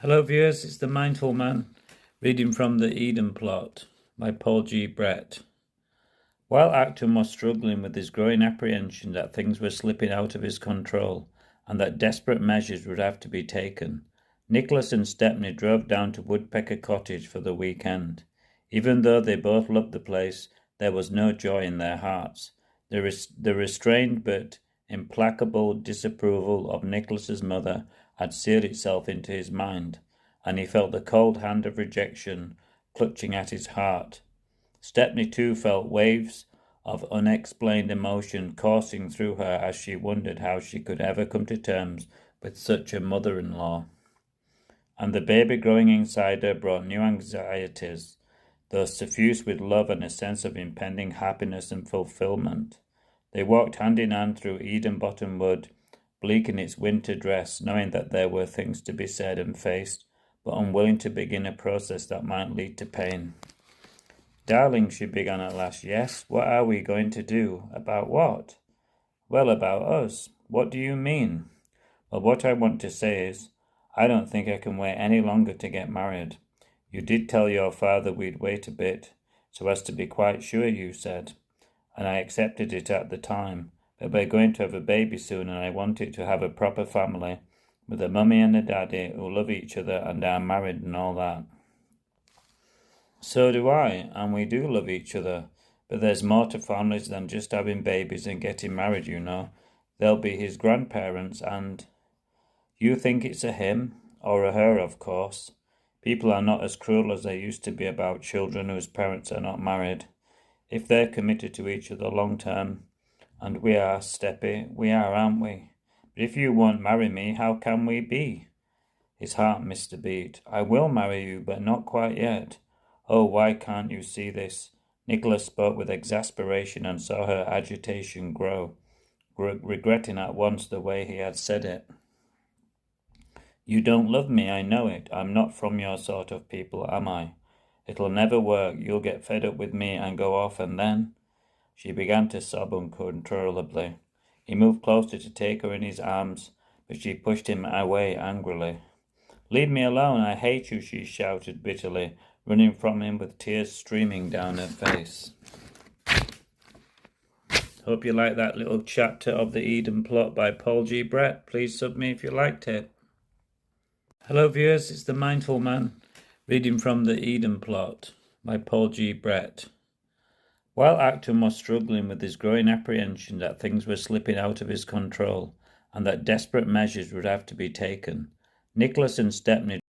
Hello viewers, it's the Mindful Man reading from The Eden Plot by Paul G. Brett. While Acton was struggling with his growing apprehension that things were slipping out of his control and that desperate measures would have to be taken, Nicholas and Stepney drove down to Woodpecker Cottage for the weekend. Even though they both loved the place, there was no joy in their hearts. The restrained but implacable disapproval of Nicholas's mother had seared itself into his mind, and he felt the cold hand of rejection clutching at his heart. Stepney too felt waves of unexplained emotion coursing through her as she wondered how she could ever come to terms with such a mother-in-law. And the baby growing inside her brought new anxieties, though suffused with love and a sense of impending happiness and fulfillment. They walked hand in hand through Eden Bottom Wood, bleak in its winter dress, knowing that there were things to be said and faced, but unwilling to begin a process that might lead to pain. "Darling," she began at last. "Yes, what are we going to do?" "About what?" "Well, about us." "What do you mean?" "Well, what I want to say is, I don't think I can wait any longer to get married. You did tell your father we'd wait a bit, so as to be quite sure, you said, and I accepted it at the time, but we're going to have a baby soon, and I want it to have a proper family, with a mummy and a daddy who love each other and are married and all that." "So do I, and we do love each other, but there's more to families than just having babies and getting married, you know. There'll be his grandparents and—" "You think it's a him, or a her, of course. People are not as cruel as they used to be about children whose parents are not married. If they're committed to each other long term, and we are, Steppy, we are, aren't we? But if you won't marry me, how can we be?" His heart missed a beat. "I will marry you, but not quite yet. Oh, why can't you see this?" Nicholas spoke with exasperation and saw her agitation grow, regretting at once the way he had said it. "You don't love me, I know it. I'm not from your sort of people, am I? It'll never work. You'll get fed up with me and go off, and then—" She began to sob uncontrollably. He moved closer to take her in his arms, but she pushed him away angrily. "Leave me alone, I hate you," she shouted bitterly, running from him with tears streaming down her face. Hope you liked that little chapter of The Eden Plot by Paul G. Brett. Please sub me if you liked it. Hello viewers, it's the Mindful Man reading from The Eden Plot by Paul G. Brett. While Acton was struggling with his growing apprehension that things were slipping out of his control and that desperate measures would have to be taken, Nicholas and Stepney